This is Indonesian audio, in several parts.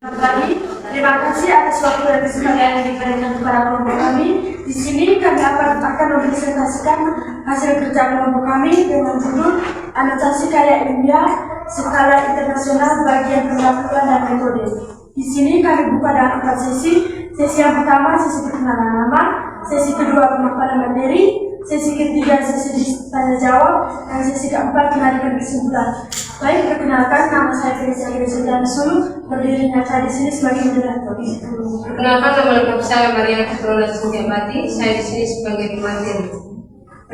Terima kasih atas waktu dan kesempatan yang diberikan kepada kelompok kami. Di sini kami akan mempresentasikan hasil kerja kelompok kami dengan judul Anotasi Karya Ilmiah Skala Internasional Bagian Pengetahuan dan Metode. Di sini kami buka dengan 4 sesi. Sesi yang pertama sesi perkenalan nama, sesi kedua pemaparan materi, sesi ketiga sesi tanya jawab, dan sesi keempat penarikan kesimpulan. Baik, perkenalkan, nama saya Felicia Gresudana Sulu, berdiri nyata di sini sebagai moderator. Perkenalkan, nama lengkap saya Maria Fitrona Sugiabati, saya di sini sebagai pemateri.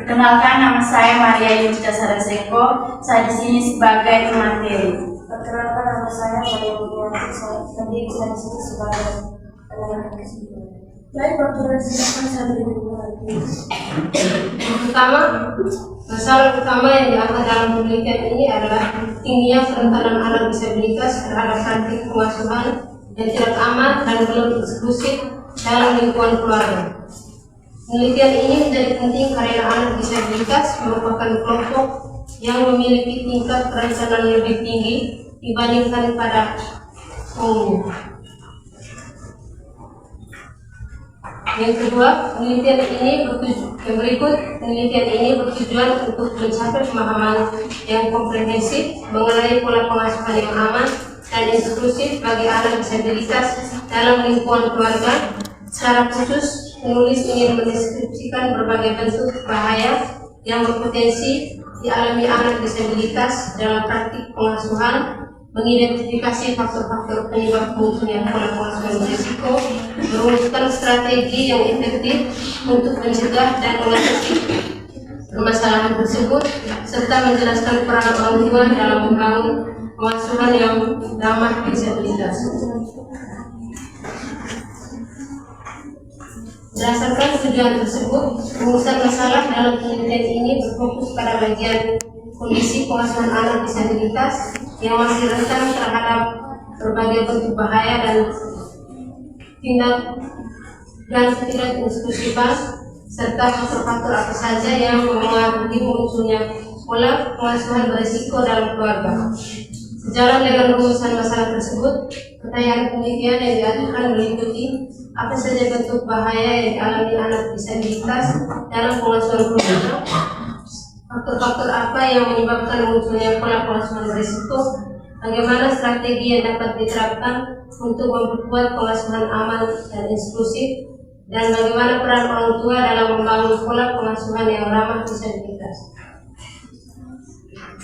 Perkenalkan, nama saya Maria Yudhita Saraseko, saya di sini sebagai pemateri. Perkenalkan, nama saya Maria Mulyani, saya di sini sebagai penarikan kesimpulan. Baik, waktu dan silakan saya beri. Masalah utama yang diangkat dalam penelitian ini adalah tingginya kerentanan anak disabilitas terhadap praktik pengasuhan yang tidak aman dan belum eksklusif dalam lingkungan keluarga. Penelitian ini menjadi penting karena anak disabilitas merupakan kelompok yang memiliki tingkat kerencanan lebih tinggi dibandingkan pada umumnya. Yang kedua, penelitian ini bertujuan untuk mencapai pemahaman yang komprehensif mengenai pola pengasuhan yang aman dan inklusif bagi anak disabilitas dalam lingkungan keluarga. Secara khusus, penulis ingin mendeskripsikan berbagai bentuk bahaya yang berpotensi dialami anak disabilitas dalam praktik pengasuhan, mengidentifikasi faktor-faktor penyebab munculnya pola pengasuhan berisiko, merumuskan strategi yang efektif untuk mencegah dan mengatasi permasalahan tersebut, serta menjelaskan peran orang tua dalam membangun pengasuhan yang ramah disabilitas. Berdasarkan tujuan tersebut, rumusan masalah dalam penelitian ini berfokus pada bagian kondisi pengasuhan anak disabilitas yang masih rentan terhadap berbagai bentuk bahaya dan tidak inklusifan, serta faktor-faktor apa saja yang mempengaruhi munculnya pola pengasuhan berisiko dalam keluarga. Sejalan dengan rumusan masalah tersebut, pertanyaan penelitian yang diajukan meliputi apa saja bentuk bahaya yang dialami anak disabilitas dalam pengasuhan keluarga, faktor-faktor apa yang menyebabkan munculnya pola pengasuhan berisiko, bagaimana strategi yang dapat diterapkan untuk memperkuat pengasuhan aman dan inklusif, dan bagaimana peran orang tua dalam membangun pola pengasuhan yang ramah disabilitas.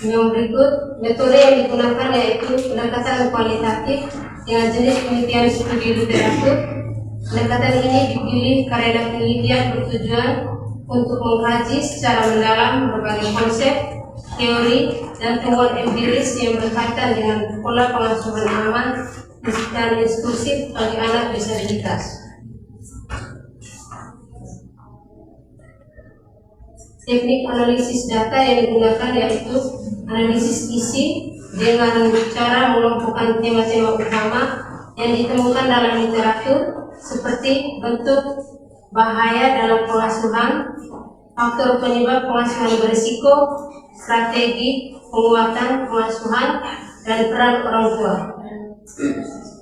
Yang berikut, metode yang digunakan yaitu pendekatan kualitatif dengan jenis penelitian studi literatur. Pendekatan ini dipilih karena penelitian bertujuan untuk mengkaji secara mendalam berbagai konsep, teori, dan temuan empiris yang berkaitan dengan pola pengasuhan aman dan inklusif bagi anak disabilitas. Teknik analisis data yang digunakan yaitu analisis isi dengan cara mengelompokkan tema-tema utama yang ditemukan dalam literatur seperti bentuk bahaya dalam pengasuhan, faktor penyebab pengasuhan berisiko, strategi penguatan pengasuhan, dan peran orang tua.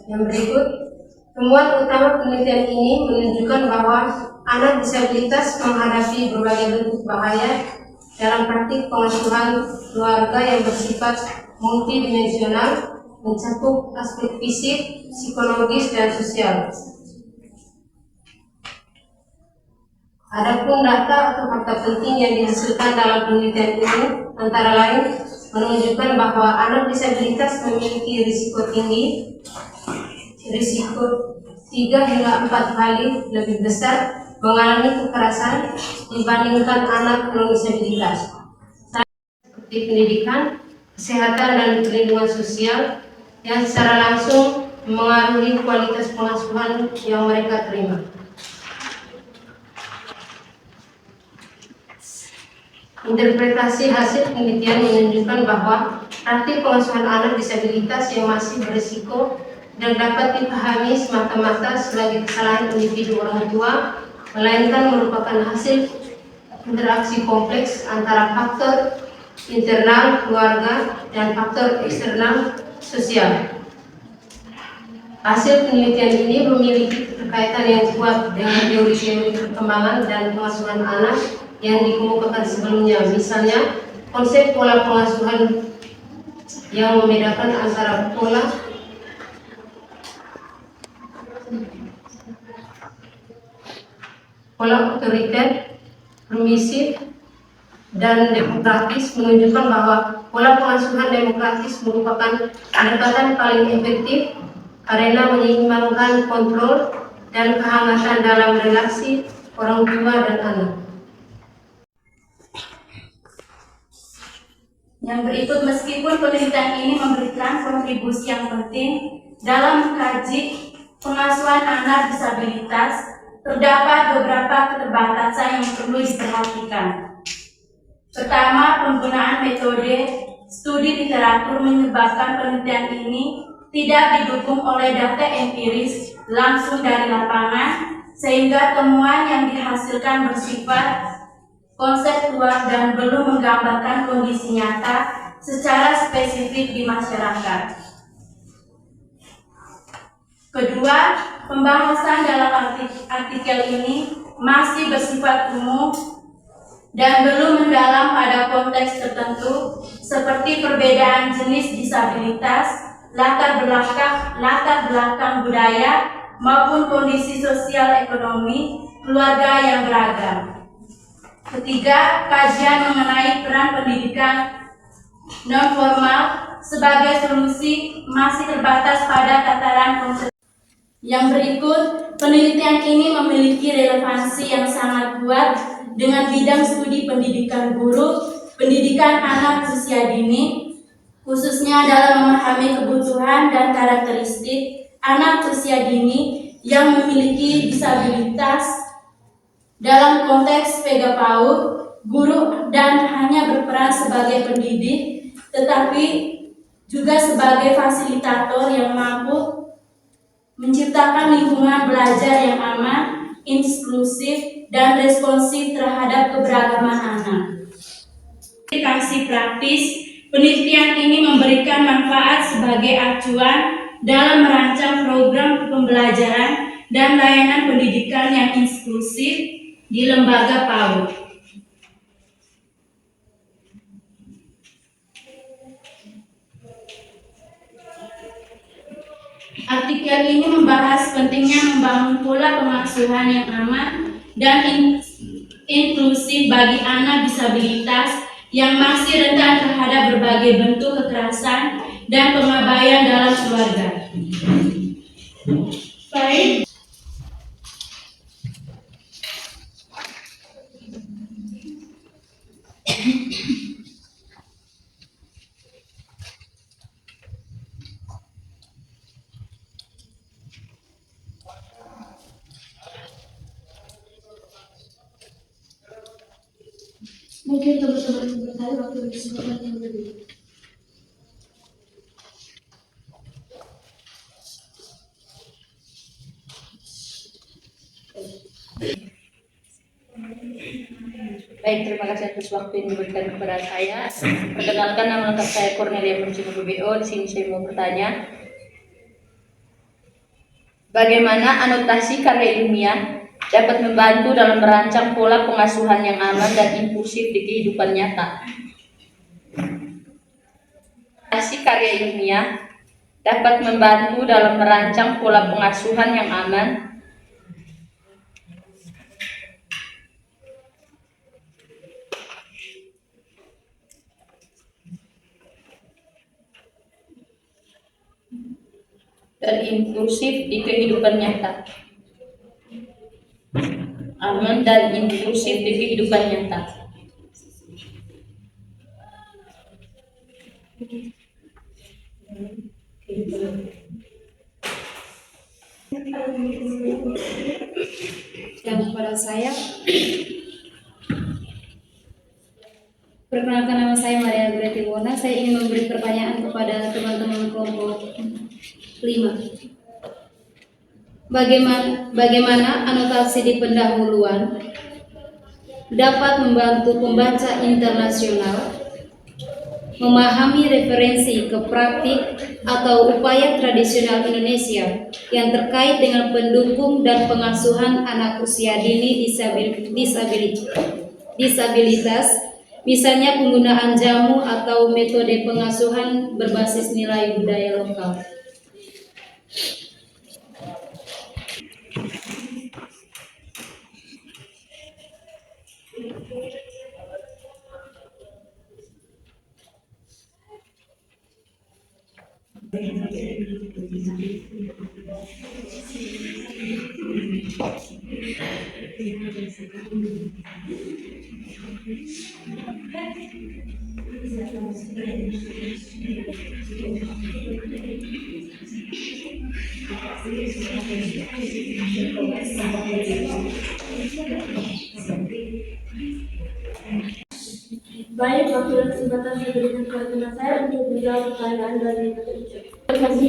Yang berikut, temuan utama penelitian ini menunjukkan bahwa anak disabilitas menghadapi berbagai bentuk bahaya dalam praktik pengasuhan keluarga yang bersifat multidimensional, mencakup aspek fisik, psikologis, dan sosial. Adapun data atau fakta penting yang dihasilkan dalam penelitian ini antara lain menunjukkan bahwa anak disabilitas memiliki risiko tinggi, risiko 3 hingga 4 kali lebih besar mengalami kekerasan dibandingkan anak non-disabilitas, seperti pendidikan, kesehatan, dan perlindungan sosial yang secara langsung mengaruhi kualitas pengasuhan yang mereka terima. Interpretasi hasil penelitian menunjukkan bahwa praktik pengasuhan anak disabilitas yang masih berisiko dan dapat dipahami semata-mata sebagai kesalahan individu orang tua, melainkan merupakan hasil interaksi kompleks antara faktor internal keluarga dan faktor eksternal sosial. Hasil penelitian ini memiliki keterkaitan yang kuat dengan teori-teori perkembangan dan pengasuhan anak yang dikemukakan sebelumnya. Misalnya, konsep pola pengasuhan yang membedakan antara pola otoriter, permisif, dan demokratis menunjukkan bahwa pola pengasuhan demokratis merupakan pendekatan paling efektif karena menyeimbangkan kontrol dan kehangatan dalam relasi orang tua dan anak. Yang berikut, meskipun penelitian ini memberikan kontribusi yang penting dalam mengkaji pengasuhan anak disabilitas, terdapat beberapa keterbatasan yang perlu diperhatikan. Pertama, penggunaan metode studi literatur menyebabkan penelitian ini tidak didukung oleh data empiris langsung dari lapangan, sehingga temuan yang dihasilkan bersifat konseptual dan belum menggambarkan kondisi nyata secara spesifik di masyarakat. Kedua, pembahasan dalam artikel ini masih bersifat umum dan belum mendalam pada konteks tertentu seperti perbedaan jenis disabilitas, latar belakang budaya maupun kondisi sosial ekonomi keluarga yang beragam. Ketiga, kajian mengenai peran pendidikan non-formal sebagai solusi masih terbatas pada tataran konsep. Yang berikut, penelitian ini memiliki relevansi yang sangat kuat dengan bidang studi pendidikan guru, pendidikan anak usia dini, khususnya dalam memahami kebutuhan dan karakteristik anak usia dini yang memiliki disabilitas dalam konteks PAUD. Guru dan hanya berperan sebagai pendidik, tetapi juga sebagai fasilitator yang mampu menciptakan lingkungan belajar yang aman, inklusif, dan responsif terhadap keberagaman anak. Aplikasi praktis, penelitian ini memberikan manfaat sebagai acuan dalam merancang program pembelajaran dan layanan pendidikan yang inklusif di lembaga PAUD. Artikel ini membahas pentingnya membangun pola pengasuhan yang aman dan inklusif bagi anak disabilitas yang masih rentan terhadap berbagai bentuk kekerasan dan pengabaian dalam keluarga. Baik. Mungkin teman-teman bertanya waktu kesempatan yang lebih. Baik, terima kasih atas waktu yang diberikan kepada saya. Perkenalkan, nama lengkap saya Cornelia Murcino BBO. Di sini saya mau bertanya, bagaimana anotasi karya ilmiah dapat membantu dalam merancang pola pengasuhan yang aman dan inklusif di kehidupan nyata? Anotasi karya ilmiah dapat membantu dalam merancang pola pengasuhan yang aman dan inklusif di kehidupan nyata. Aman dan inklusif di kehidupan nyata. Dan kepada saya, perkenalkan, nama saya Maria Greti Wona. Saya ingin memberi pertanyaan kepada teman-teman kelompok 5. Bagaimana anotasi di pendahuluan dapat membantu pembaca internasional memahami referensi ke praktik atau upaya tradisional Indonesia yang terkait dengan pendukung dan pengasuhan anak usia dini disabilitas, misalnya penggunaan jamu atau metode pengasuhan berbasis nilai budaya lokal. Baik, waktu dan kesempatan saya berikan kepada saya untuk menjawab pertanyaan dari peserta.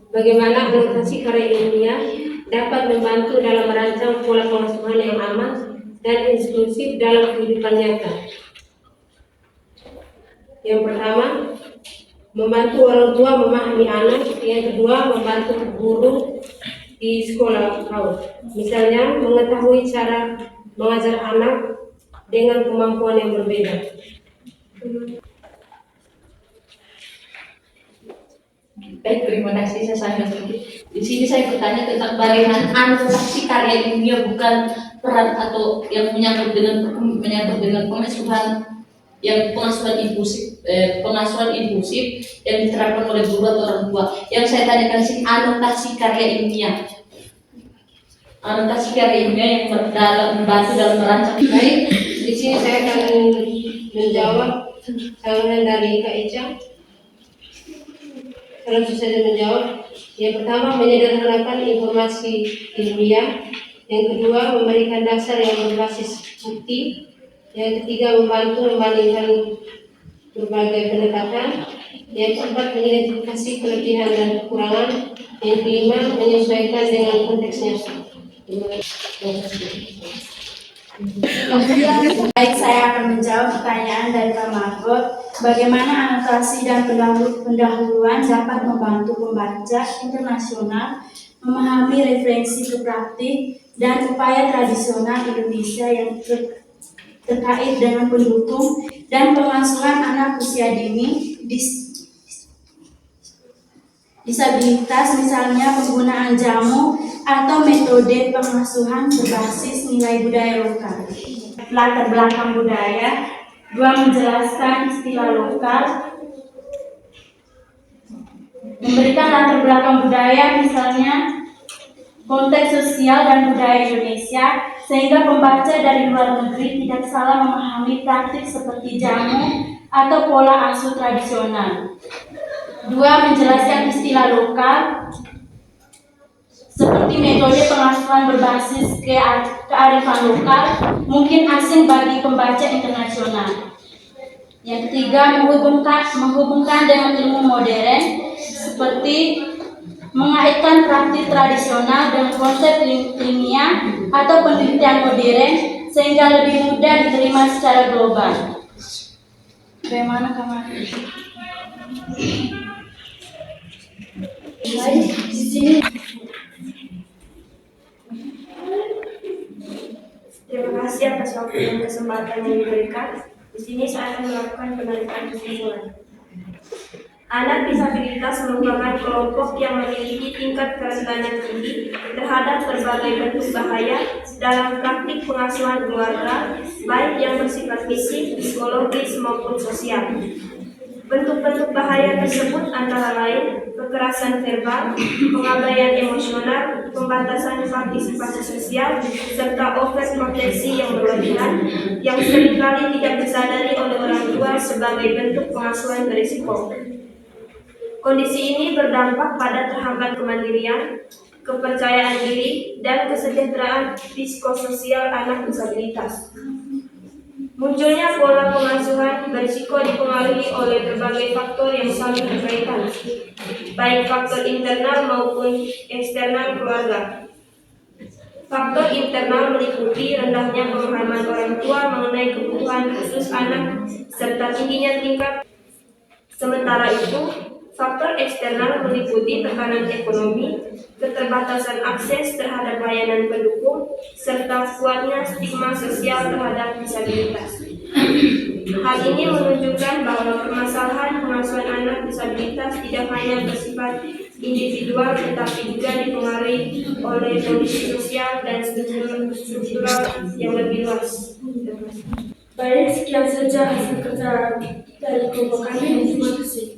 Bagaimana anotasi karya ilmiah dapat membantu dalam merancang pola pengasuhan yang aman dan inklusif dalam kehidupan nyata? Yang pertama, membantu orang tua memahami anak. Yang kedua, membantu guru di sekolah PAUD. Misalnya, mengetahui cara mengajar anak dengan kemampuan yang berbeda. Baik, terima kasih. Saya sangat di sini saya bertanya tentang bagaimana anotasi karya ilmiah bukan peran atau yang menyangkut dengan pengasuhan inklusif yang diterapkan oleh guru atau orang tua. Yang saya tanyakan sih anotasi karya ilmiah. Anotasi karya ilmiah yang membantu dalam merancang. Baik, di sini saya akan menjawab saluran dari Kak Ica. Langsung saja menjawab. Yang pertama, menyederhanakan informasi ilmiah. Yang kedua, memberikan dasar yang berbasis bukti. Yang ketiga, membantu membandingkan berbagai pendekatan. Yang keempat, mengidentifikasi kelebihan dan kekurangan. Yang kelima, menyesuaikan dengan konteksnya. Baik, saya akan menjawab pertanyaan dari Pak Margot. Bagaimana anotasi dan pendahuluan dapat membantu pembaca internasional memahami referensi ke praktik dan upaya tradisional Indonesia yang terkait dengan pendukung dan pengasuhan anak usia dini disabilitas, misalnya penggunaan jamu atau metode pengasuhan berbasis nilai budaya lokal. Latar belakang budaya, dua, menjelaskan istilah lokal, memberikan latar belakang budaya, misalnya konteks sosial dan budaya Indonesia, sehingga pembaca dari luar negeri tidak salah memahami praktik seperti jamu atau pola asuh tradisional. Dua, menjelaskan istilah lokal seperti metode pengasuhan berbasis kearifan lokal, mungkin asing bagi pembaca internasional. Yang ketiga, menghubungkan dengan ilmu modern seperti mengaitkan praktik tradisional dengan konsep ilmiah atau penelitian modern sehingga lebih mudah diterima secara global. Bagaimana kamar? Baik, di sini. Terima kasih atas waktu dan kesempatan yang diberikan. Di sini saya akan melakukan penelitian kesimpulan. Anak disabilitas merupakan kelompok yang memiliki tingkat kerentanan tinggi terhadap berbagai bentuk bahaya dalam praktik pengasuhan keluarga, baik yang bersifat fisik, psikologis maupun sosial. Bentuk-bentuk bahaya tersebut antara lain kekerasan verbal, pengabaian emosional, pembatasan partisipasi sosial, serta overproteksi yang berlebihan yang seringkali tidak disadari oleh orang tua sebagai bentuk pengasuhan berisiko. Kondisi ini berdampak pada terhambat kemandirian, kepercayaan diri, dan kesejahteraan psikososial anak disabilitas. Munculnya pola pengasuhan berisiko dipengaruhi oleh berbagai faktor yang saling berkaitan, baik faktor internal maupun eksternal keluarga. Faktor internal meliputi rendahnya pemahaman orang tua mengenai kebutuhan khusus anak serta tingginya tingkat. Sementara itu, faktor eksternal meliputi tekanan ekonomi, keterbatasan akses terhadap layanan pendukung, serta kuatnya stigma sosial terhadap disabilitas. Hal ini menunjukkan bahwa permasalahan pengasuhan anak disabilitas tidak hanya bersifat individual tetapi juga dipengaruhi oleh kondisi sosial dan struktural yang lebih luas. Baik, sekian saja hasil kerja dari kelompok kami. Terima kasih.